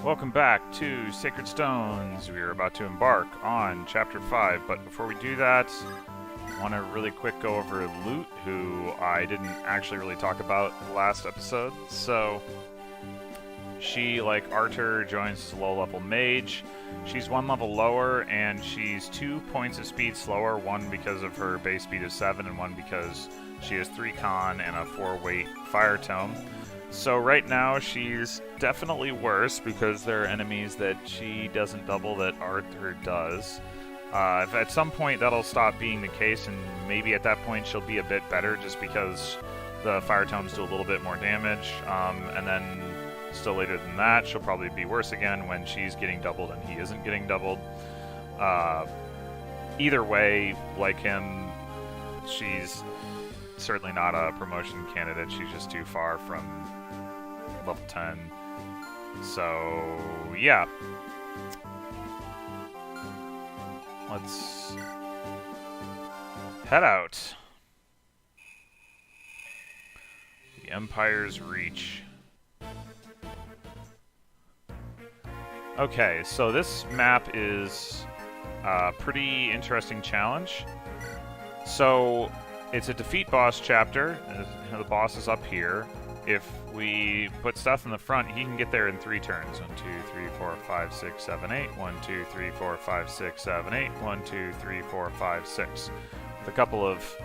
Welcome back to Sacred Stones. We are about to embark on Chapter 5, but before we do that, I want to really quick go over Loot, who I didn't actually really talk about last episode. So, she, like Arthur, joins as a low-level mage. She's one level lower, and she's 2 points of speed slower, one because of her base speed of 7, and one because she has 3 con and a 4 weight fire tome. So right now she's definitely worse because there are enemies that she doesn't double that Arthur does. If at some point that'll stop being the case, and maybe at that point she'll be a bit better just because the fire tomes do a little bit more damage. And then still later than that, she'll probably be worse again when she's getting doubled and he isn't getting doubled. Either way, like him, she's certainly not a promotion candidate. She's just too far from level 10. So, yeah. Let's head out. The Empire's Reach. Okay, so this map is a pretty interesting challenge. So, it's a defeat boss chapter. The boss is up here. If we put stuff in the front, he can get there in 3 turns. 1, 2, 3, 4, 5, 6, 7, 8. 1, 2, 3, 4, 5, 6, 7, 8. 1, 2, 3, 4, 5, 6. With a couple of,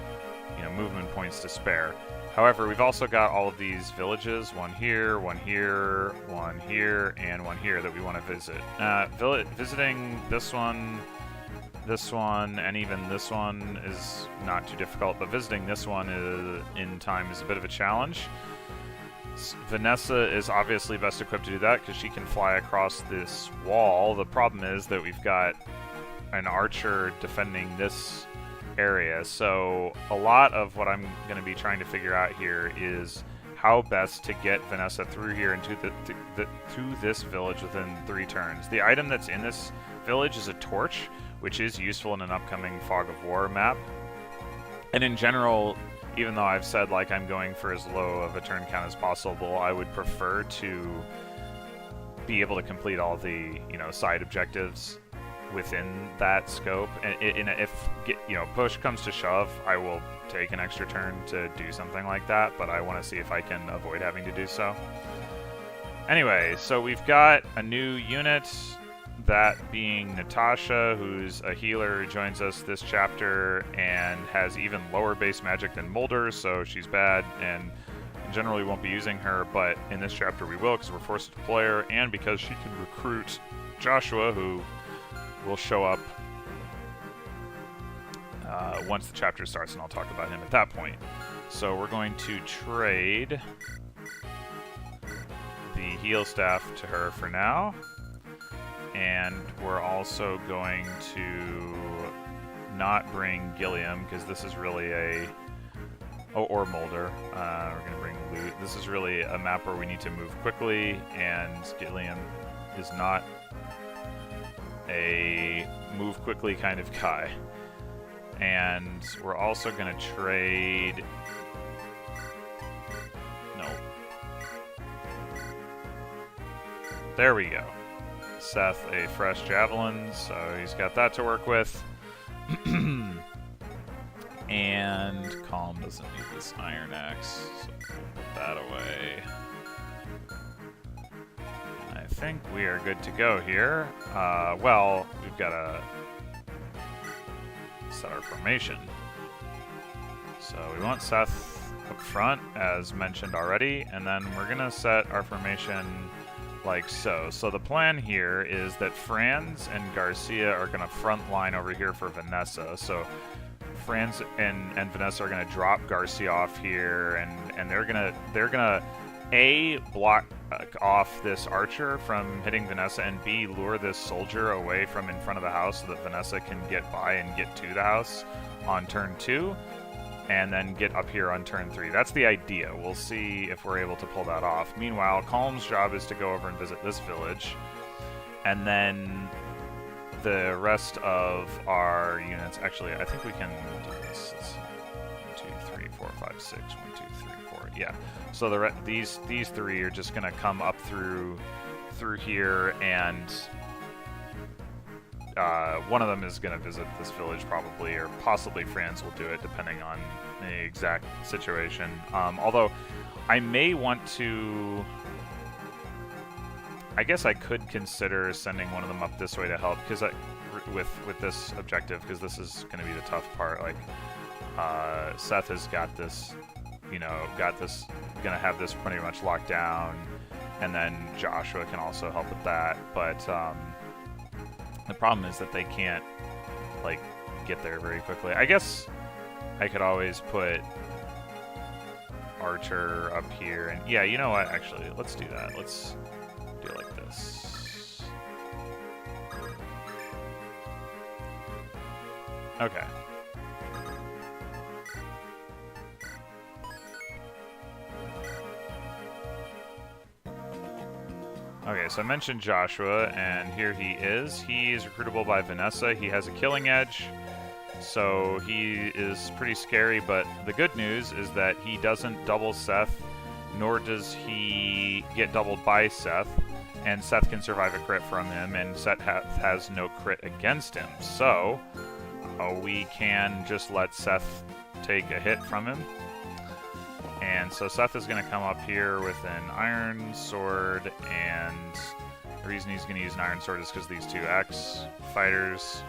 movement points to spare. However, we've also got all of these villages. One here, one here, one here, and one here that we want to visit. Visiting this one, and even this one is not too difficult, but visiting this one in time is a bit of a challenge. Vanessa is obviously best equipped to do that because she can fly across this wall. The problem is that we've got an archer defending this area, so a lot of what I'm going to be trying to figure out here is how best to get Vanessa through here and through this village within 3 turns. The item that's in this village is a torch, which is useful in an upcoming Fog of War map. And in general, even though I've said like I'm going for as low of a turn count as possible, I would prefer to be able to complete all the side objectives within that scope. And if push comes to shove, I will take an extra turn to do something like that, but I want to see if I can avoid having to do so. Anyway, so we've got a new unit. That being Natasha, who's a healer who joins us this chapter and has even lower base magic than Mulder, so she's bad, and generally won't be using her, but in this chapter we will because we're forced to deploy her, and because she can recruit Joshua, who will show up once the chapter starts, and I'll talk about him at that point. So we're going to trade the heal staff to her for now. And we're also going to not bring Gilliam, because this is really or Mulder. We're going to bring Loot. This is really a map where we need to move quickly, and Gilliam is not a move quickly kind of guy. And we're also going to trade... No. There we go. Seth a fresh javelin, so he's got that to work with. And Calm doesn't need this iron axe, so we'll put that away. And I think we are good to go here. Well, we've got to set our formation. So we want Seth up front, as mentioned already, and then we're going to set our formation like so. So the plan here is that Franz and Garcia are going to front line over here for Vanessa. So Franz and Vanessa are going to drop Garcia off here, and they're gonna A, block off this archer from hitting Vanessa, and B, lure this soldier away from in front of the house so that Vanessa can get by and get to the house on turn 2. And then get up here on turn 3. That's the idea. We'll see if we're able to pull that off. Meanwhile, Calm's job is to go over and visit this village. And then the rest of our units... Actually, I think we can do this. 1, 2, 3, 4, 5, 6. 1, 2, 3, 4. Yeah. So these 3 are just going to come up through through here, and one of them is going to visit this village probably, or possibly Franz will do it, depending on the exact situation. Although, I may want to... I guess I could consider sending one of them up this way to help, because with this objective, because this is going to be the tough part. Like, Seth has got this, you know, going to have this pretty much locked down, and then Joshua can also help with that. But the problem is that they can't, like, get there very quickly. I guess I could always put Archer up here, and yeah, you know what? Actually, let's do that. Let's do it like this. Okay. Okay, so I mentioned Joshua, and here he is. He is recruitable by Vanessa. He has a killing edge, so he is pretty scary, but the good news is that he doesn't double Seth, nor does he get doubled by Seth, and Seth can survive a crit from him, and Seth has no crit against him. So, we can just let Seth take a hit from him. And so Seth is going to come up here with an iron sword, and the reason he's going to use an iron sword is because these two X fighters.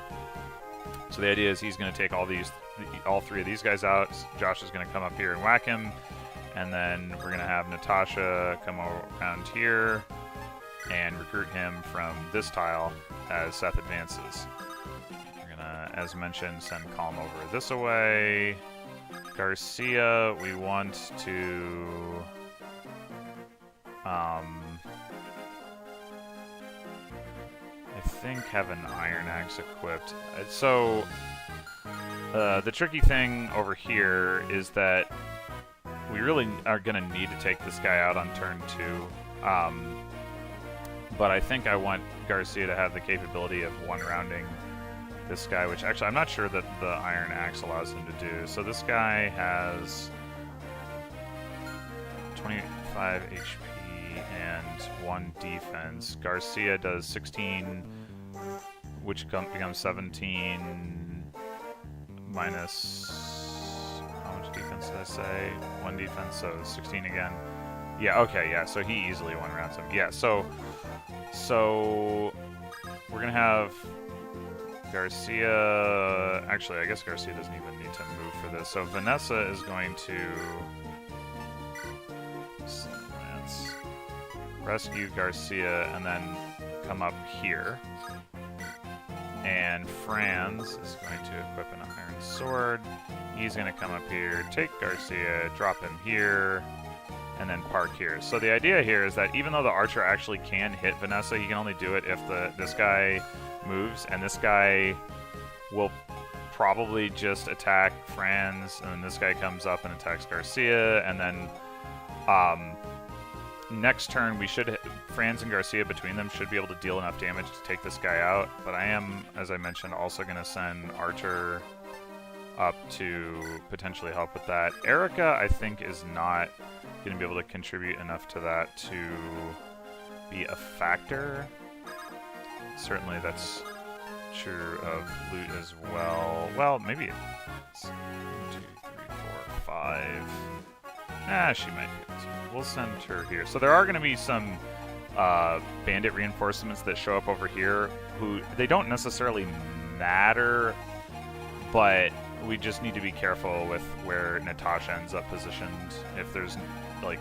So the idea is he's going to take all three of these guys out. Josh is going to come up here and whack him, and then we're going to have Natasha come around here and recruit him from this tile as Seth advances. We're going to, as mentioned, send Calm over this away. Garcia, we want to I think have an iron axe equipped. So the tricky thing over here is that we really are going to need to take this guy out on turn 2. But I think I want Garcia to have the capability of one-rounding this guy, which actually I'm not sure that the Iron Axe allows him to do. So this guy has 25 HP and 1 defense. Garcia does 16, which becomes 17 minus... how much defense did I say? 1 defense, so 16 again. Yeah, okay, yeah, so he easily one-rounds him. Yeah, so we're going to have Garcia... Actually, I guess Garcia doesn't even need to move for this. So Vanessa is going to... Let's rescue Garcia and then come up here. And Franz is going to equip an iron sword. He's going to come up here, take Garcia, drop him here, and then park here. So the idea here is that even though the archer actually can hit Vanessa, he can only do it if this guy moves, and this guy will probably just attack Franz, and then this guy comes up and attacks Garcia, and then next turn Franz and Garcia between them should be able to deal enough damage to take this guy out, but I am, as I mentioned, also going to send Archer up to potentially help with that. Eirika, I think, is not going to be able to contribute enough to that to be a factor. Certainly that's true of loot as well. Well, maybe it's 1, 2, 3, 4, 5. Nah, she might be able to. We'll send her here. So there are going to be some bandit reinforcements that show up over here who, they don't necessarily matter, but we just need to be careful with where Natasha ends up positioned if there's like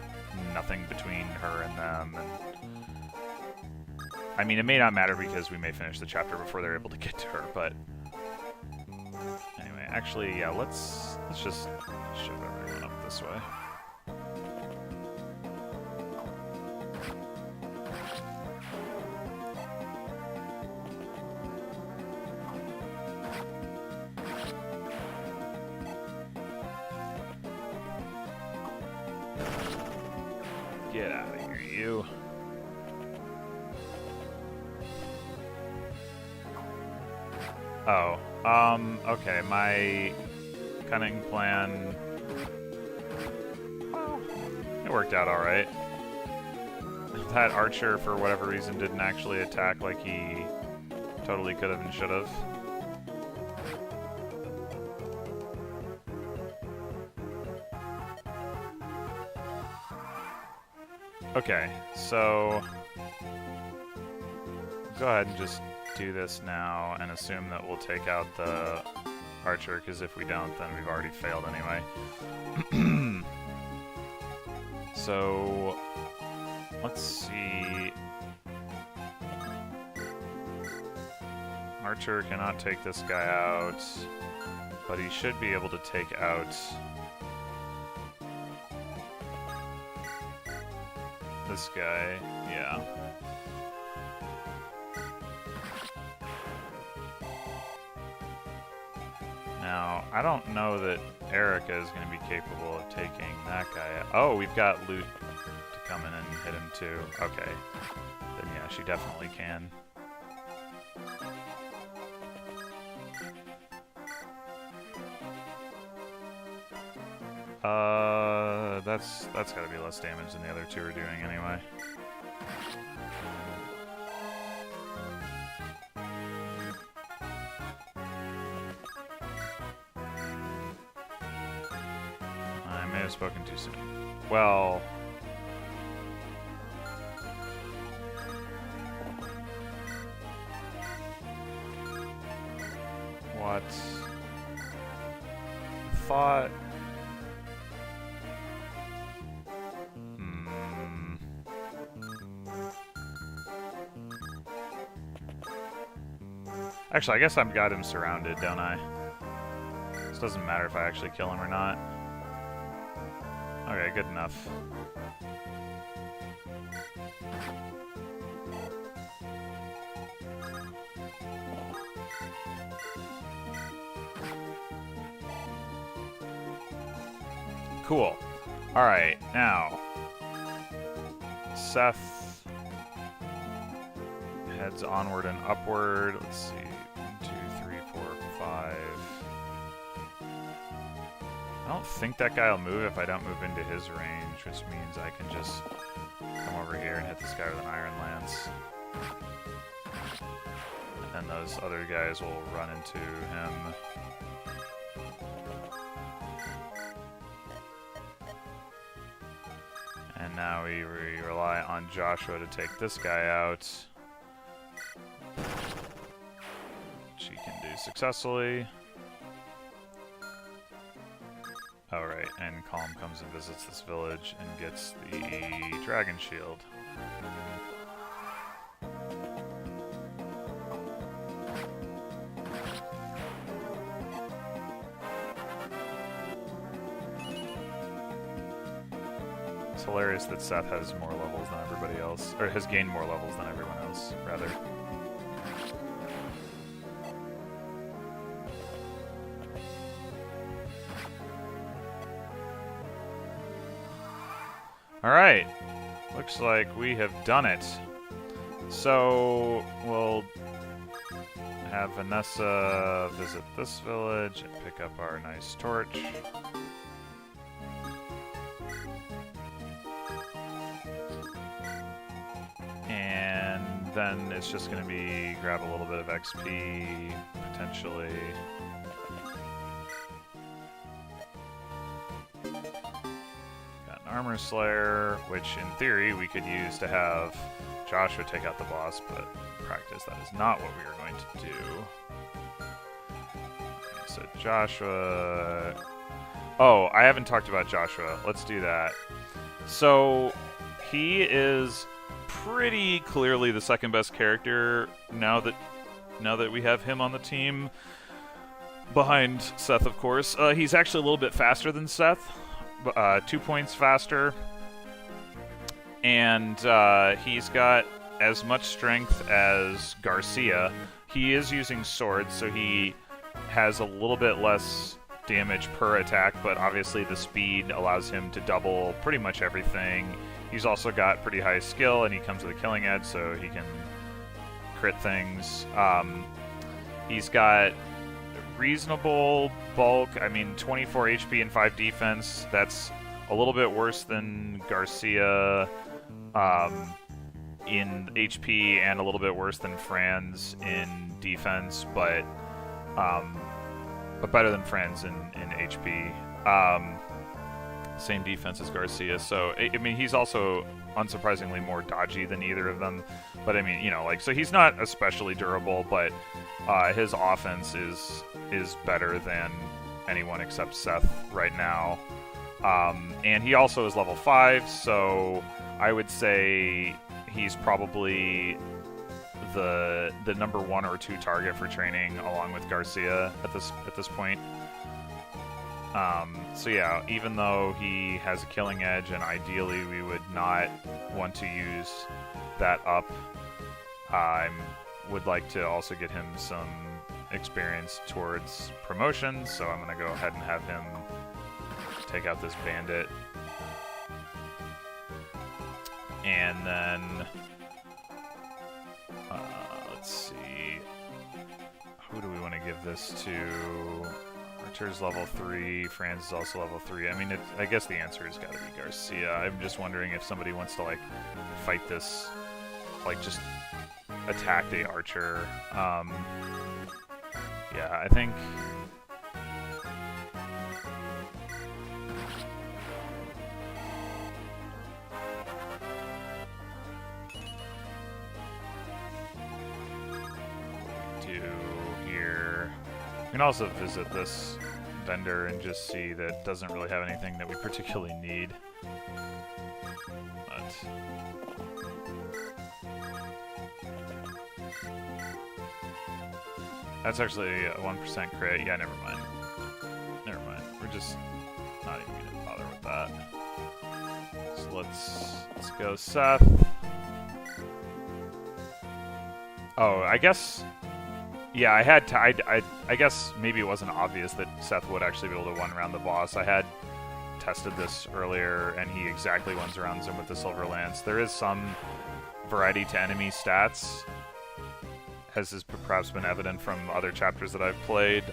nothing between her and them. And I mean, it may not matter because we may finish the chapter before they're able to get to her, but anyway, actually, yeah, let's just shove everyone up this way. Get out of here, you. Oh, okay, my cunning plan, well, it worked out alright. that archer, for whatever reason, didn't actually attack like he totally could have and should have. Okay, so go ahead and just do this now and assume that we'll take out the archer, because if we don't, then we've already failed anyway. So let's see. Archer cannot take this guy out, but he should be able to take out this guy. Yeah. Now, I don't know that Eirika is going to be capable of taking that guy out. Oh, we've got loot to come in and hit him too. Okay. Then yeah, she definitely can. That's gotta be less damage than the other two are doing anyway. I may have spoken too soon. Well... What? I thought... Actually, I guess I've got him surrounded, don't I? This doesn't matter if I actually kill him or not. Okay, good enough. Cool. Alright, now... Seth... heads onward and upward. Let's see. 1, 2, 3, 4, 5. I don't think that guy will move if I don't move into his range, which means I can just come over here and hit this guy with an Iron Lance. And then those other guys will run into him. And now we rely on Joshua to take this guy out. Which he can do successfully. Alright, and Calm comes and visits this village and gets the dragon shield. It's hilarious that Seth has more levels than everybody else, or has gained more levels than everyone else, rather. Alright, looks like we have done it. So, we'll have Vanessa visit this village and pick up our nice torch. And then it's just going to be grab a little bit of XP, potentially. Armor Slayer, which in theory we could use to have Joshua take out the boss, but in practice that is not what we are going to do. Okay, so Joshua... Oh, I haven't talked about Joshua. Let's do that. So, he is pretty clearly the second best character now that we have him on the team. Behind Seth, of course. He's actually a little bit faster than Seth. 2 points faster, and he's got as much strength as Garcia. He is using swords, so he has a little bit less damage per attack, but obviously the speed allows him to double pretty much everything. He's also got pretty high skill, and he comes with a killing edge, so he can crit things. He's got reasonable bulk. I mean, 24 HP and 5 defense. That's a little bit worse than Garcia. in HP and a little bit worse than Franz in defense, but better than Franz in HP. Same defense as Garcia, so I mean he's also unsurprisingly more dodgy than either of them. But I mean, you know, like, so he's not especially durable, but his offense is better than anyone except Seth right now. And he also is level 5, so I would say he's probably the number 1 or 2 target for training, along with Garcia at this point. So yeah, even though he has a killing edge, and ideally we would not want to use that up, I would like to also get him some experience towards promotion, so I'm going to go ahead and have him take out this bandit. And then, let's see, who do we want to give this to? Archer's level 3, Franz is also level 3. I mean, I guess the answer has got to be Garcia. I'm just wondering if somebody wants to, like, fight this, like, just attack the Archer. Yeah, I think... We can also visit this vendor and just see that it doesn't really have anything that we particularly need. But that's actually a 1% crit. Yeah, never mind. Never mind. We're just not even gonna bother with that. So let's go Seth. Oh, I guess. Yeah, I had to, I guess maybe it wasn't obvious that Seth would actually be able to one-round the boss. I had tested this earlier, and he exactly one-rounds him with the Silver Lance. There is some variety to enemy stats, as has perhaps been evident from other chapters that I've played.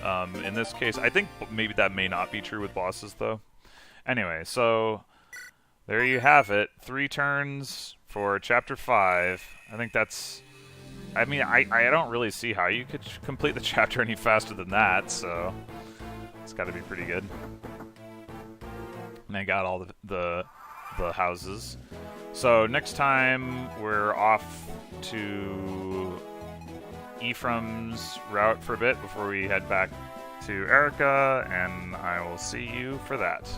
In this case, I think maybe that may not be true with bosses, though. Anyway, so there you have it. 3 turns for Chapter 5. I think that's... I mean, I don't really see how you could complete the chapter any faster than that, so it's got to be pretty good. And I got all the houses. So next time we're off to Ephraim's route for a bit before we head back to Eirika, and I will see you for that.